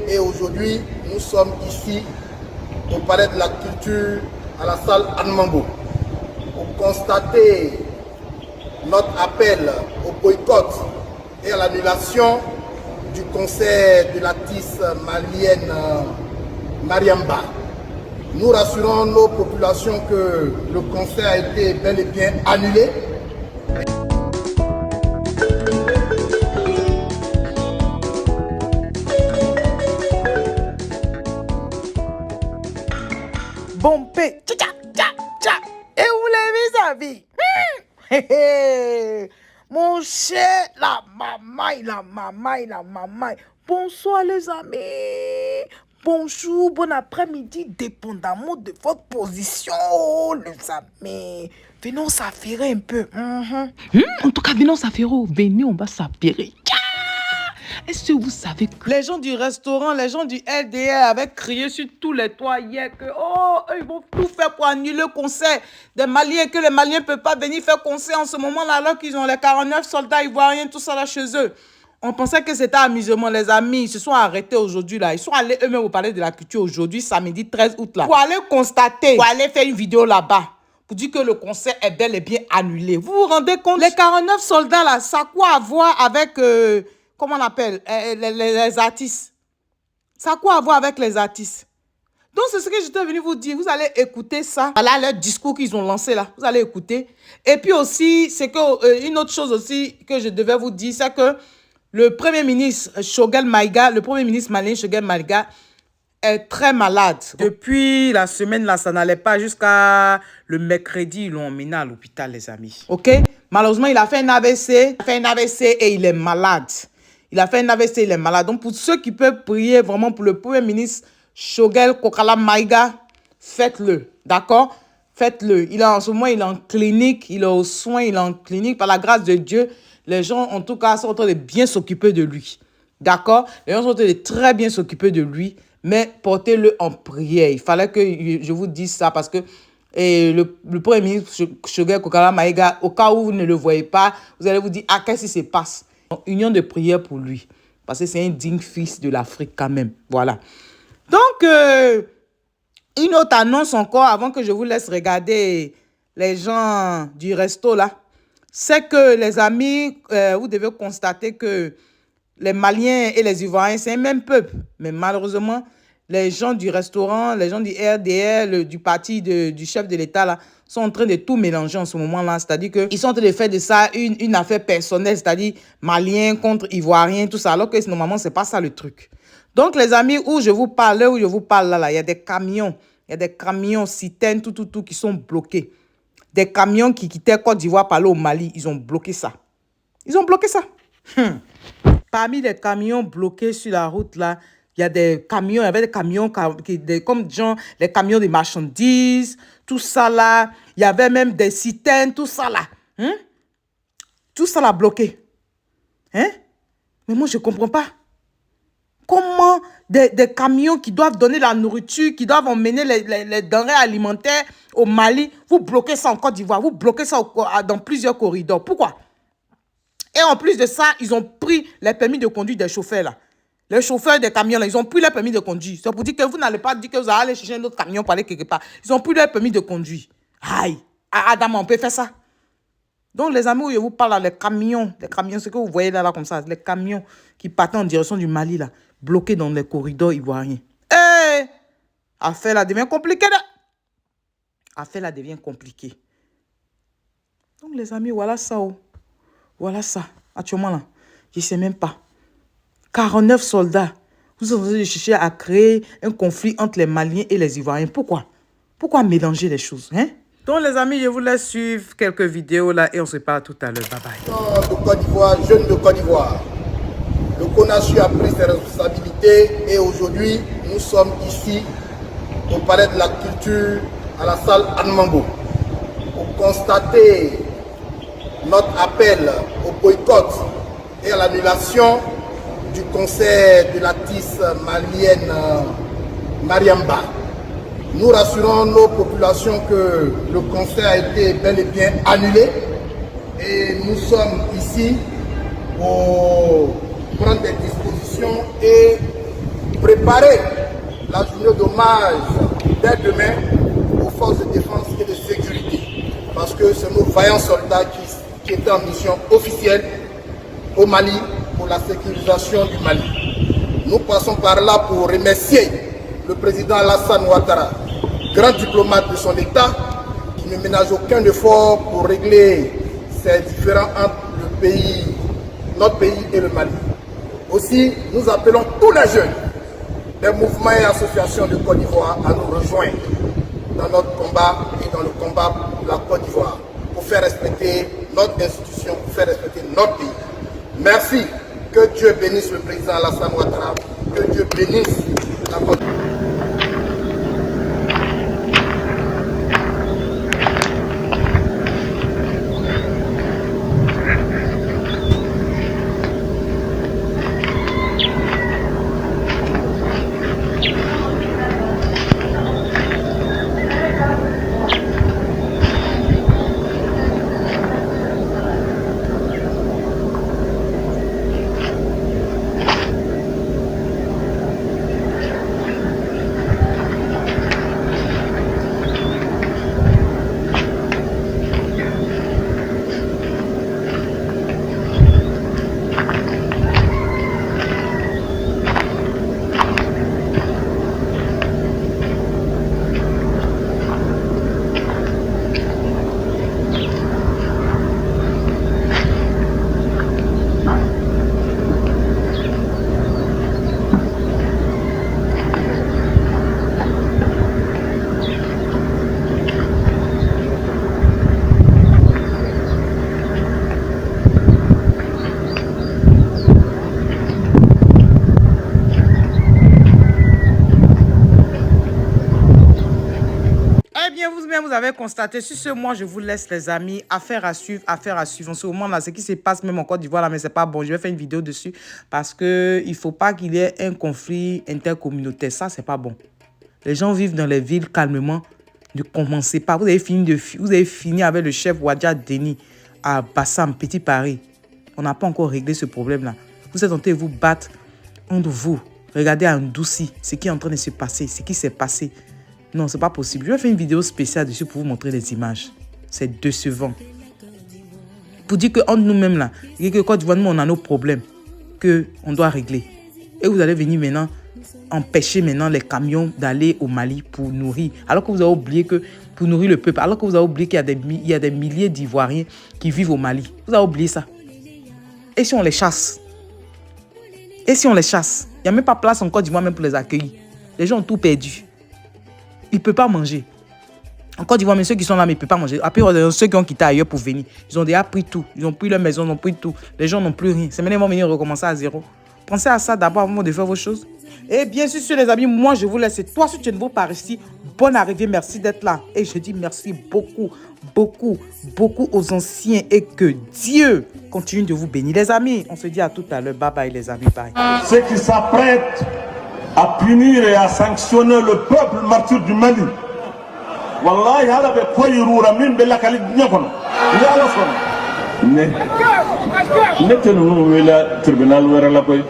Et aujourd'hui, nous sommes ici au Palais de la Culture, à la salle Anne-Mambo, pour constater notre appel au boycott et à l'annulation du concert de l'artiste malienne Mariamba. Nous rassurons nos populations que le concert a été bel et bien annulé. Bon paix, et où les vis-à-vis? Mon cher, la mamaille. Bonsoir les amis. Bonjour, bon après-midi, dépendamment de votre position, les amis. Venons s'affairer un peu. En tout cas, venons s'affairer. Venez, on va s'affairer. Est-ce que vous savez que les gens du restaurant, les gens du LDR avaient crié sur tous les toits hier que eux, ils vont tout faire pour annuler le concert des Maliens, que les Maliens ne peuvent pas venir faire concert en ce moment-là alors qu'ils ont les 49 soldats ivoiriens, tout ça là chez eux. On pensait que c'était amusement, les amis. Ils se sont arrêtés aujourd'hui là. Ils sont allés eux-mêmes au Palais de la Culture aujourd'hui, samedi 13 août là. Pour aller constater, pour aller faire une vidéo là-bas. Pour dire que le concert est bel et bien annulé. Vous vous rendez compte? Les 49 soldats là, ça a quoi à voir avec... comment on appelle les artistes. Ça a quoi à voir avec les artistes? Donc, c'est ce que j'étais venu vous dire. Vous allez écouter ça. Voilà leur discours qu'ils ont lancé là. Vous allez écouter. Et puis aussi, c'est que une autre chose aussi que je devais vous dire, c'est que le Premier ministre Choguel Maïga, le Premier ministre malien Choguel Maïga, est très malade. Depuis la semaine là, ça n'allait pas jusqu'à le mercredi, ils l'ont emmené à l'hôpital, les amis. Ok? Malheureusement, il a fait un AVC. Et il est malade. Il a fait un AVC, il est malade. Donc, pour ceux qui peuvent prier vraiment pour le Premier ministre Choguel Kokala Maïga, faites-le. D'accord? Faites-le. En ce moment, il est en clinique, il est aux soins, il est en clinique. Par la grâce de Dieu, les gens, en tout cas, sont en train de bien s'occuper de lui. D'accord? Les gens sont en train de très bien s'occuper de lui, mais portez-le en prière. Il fallait que je vous dise ça parce que le Premier ministre Choguel Kokala Maïga, au cas où vous ne le voyez pas, vous allez vous dire, ah, qu'est-ce qui se passe? Union de prière pour lui. Parce que c'est un digne fils de l'Afrique quand même. Voilà. Donc, une autre annonce encore avant que je vous laisse regarder les gens du resto là. C'est que les amis, vous devez constater que les Maliens et les Ivoiriens, c'est un même peuple. Mais malheureusement, les gens du restaurant, les gens du RDR, du parti du chef de l'État là, sont en train de tout mélanger en ce moment-là. C'est-à-dire qu'ils sont en train de faire de ça une affaire personnelle, c'est-à-dire Maliens contre Ivoiriens, tout ça. Alors que normalement, c'est pas ça le truc. Donc, les amis, où je vous parle là, il y a des camions. Il y a des camions, citernes, tout, qui sont bloqués. Des camions qui quittaient Côte d'Ivoire pour aller au Mali, ils ont bloqué ça. Ils ont bloqué ça. Parmi les camions bloqués sur la route, là, il y a des camions, il y avait des camions comme genre, les camions de marchandises, tout ça là. Il y avait même des citernes, tout ça là. Tout ça là bloqué. Mais moi, je ne comprends pas. Comment des camions qui doivent donner la nourriture, qui doivent emmener les denrées alimentaires au Mali, vous bloquez ça en Côte d'Ivoire, vous bloquez ça dans plusieurs corridors. Pourquoi? Et en plus de ça, ils ont pris les permis de conduire des chauffeurs là. Les chauffeurs des camions là, ils ont pris leur permis de conduire. C'est pour dire que vous n'allez pas dire que vous allez aller chercher un autre camion pour aller quelque part. Ils ont pris leur permis de conduire. Aïe, Adam, on peut faire ça. Donc les amis, où je vous parle là, les camions, ce que vous voyez là comme ça, les camions qui partent en direction du Mali là, bloqués dans les corridors ivoiriens. Affaire là devient compliquée là. Affaire là devient compliquée. Donc les amis, voilà ça. Voilà ça. Actuellement là, je ne sais même pas. 49 soldats. Vous êtes en train de chercher à créer un conflit entre les Maliens et les Ivoiriens. Pourquoi? Pourquoi mélanger les choses, Donc les amis, je vous laisse suivre quelques vidéos là et on se parle tout à l'heure. Bye bye. De Côte d'Ivoire, jeune de Côte d'Ivoire. Le CONASU a pris ses responsabilités et aujourd'hui, nous sommes ici au Palais de la Culture, à la salle Anne-Mambo, pour constater notre appel au boycott et à l'annulation du concert de l'artiste malienne Mariamba. Nous rassurons nos populations que le concert a été bel et bien annulé et nous sommes ici pour prendre des dispositions et préparer la journée d'hommage dès demain aux forces de défense et de sécurité. Parce que c'est nos vaillants soldats qui étaient en mission officielle au Mali pour la sécurisation du Mali. Nous passons par là pour remercier le président Alassane Ouattara, grand diplomate de son État, qui ne ménage aucun effort pour régler ces différends entre notre pays et le Mali. Aussi, nous appelons tous les jeunes des mouvements et associations de Côte d'Ivoire à nous rejoindre dans notre combat et dans le combat pour la Côte d'Ivoire, pour faire respecter notre institution, pour faire respecter notre pays. Merci. Que Dieu bénisse le président Alassane Ouattara. Que Dieu bénisse la Côte d'Ivoire. Vous avez constaté, sur ce mois, je vous laisse les amis, affaire à suivre. En ce moment-là, ce qui se passe même en Côte d'Ivoire, là, mais c'est pas bon. Je vais faire une vidéo dessus parce qu'il ne faut pas qu'il y ait un conflit intercommunautaire. Ça, c'est pas bon. Les gens vivent dans les villes calmement. Ne commencez pas. Vous avez fini avec le chef Wadja Deni à Bassam, Petit Paris. On n'a pas encore réglé ce problème-là. Vous êtes en train de vous battre entre vous. Regardez à Ndouci ce qui est en train de se passer, ce qui s'est passé. Non, c'est pas possible. Je vais faire une vidéo spéciale dessus pour vous montrer les images. C'est décevant. Pour dire qu'entre nous-mêmes, là, que Côte d'Ivoire, nous, on a nos problèmes qu'on doit régler. Et vous allez venir maintenant empêcher maintenant les camions d'aller au Mali pour nourrir. Alors que vous avez oublié que pour nourrir le peuple, alors que vous avez oublié qu'il y a des milliers d'Ivoiriens qui vivent au Mali. Vous avez oublié ça. Et si on les chasse? Et si on les chasse? Il n'y a même pas place en Côte d'Ivoire même pour les accueillir. Les gens ont tout perdu. Ils ne peuvent pas manger. En Côte d'Ivoire, mais ceux qui sont là, mais ils ne peuvent pas manger. Après, ceux qui ont quitté ailleurs pour venir, ils ont déjà pris tout. Ils ont pris leur maison, ils ont pris tout. Les gens n'ont plus rien. C'est maintenant ils vont venir recommencer à zéro. Pensez à ça d'abord avant de faire vos choses. Et bien sûr, les amis, moi, je vous laisse. Toi, si tu ne veux pas ici, bonne arrivée. Merci d'être là. Et je dis merci beaucoup, beaucoup, beaucoup aux anciens. Et que Dieu continue de vous bénir. Les amis, on se dit à tout à l'heure. Bye bye, les amis. Bye. Ceux qui s'apprêtent à punir et à sanctionner le peuple martyr du Mali. Wallahi, hala be koyirura min be lakali nyakono. Ya la sono. Ne tenu wela tribunal wera la koy.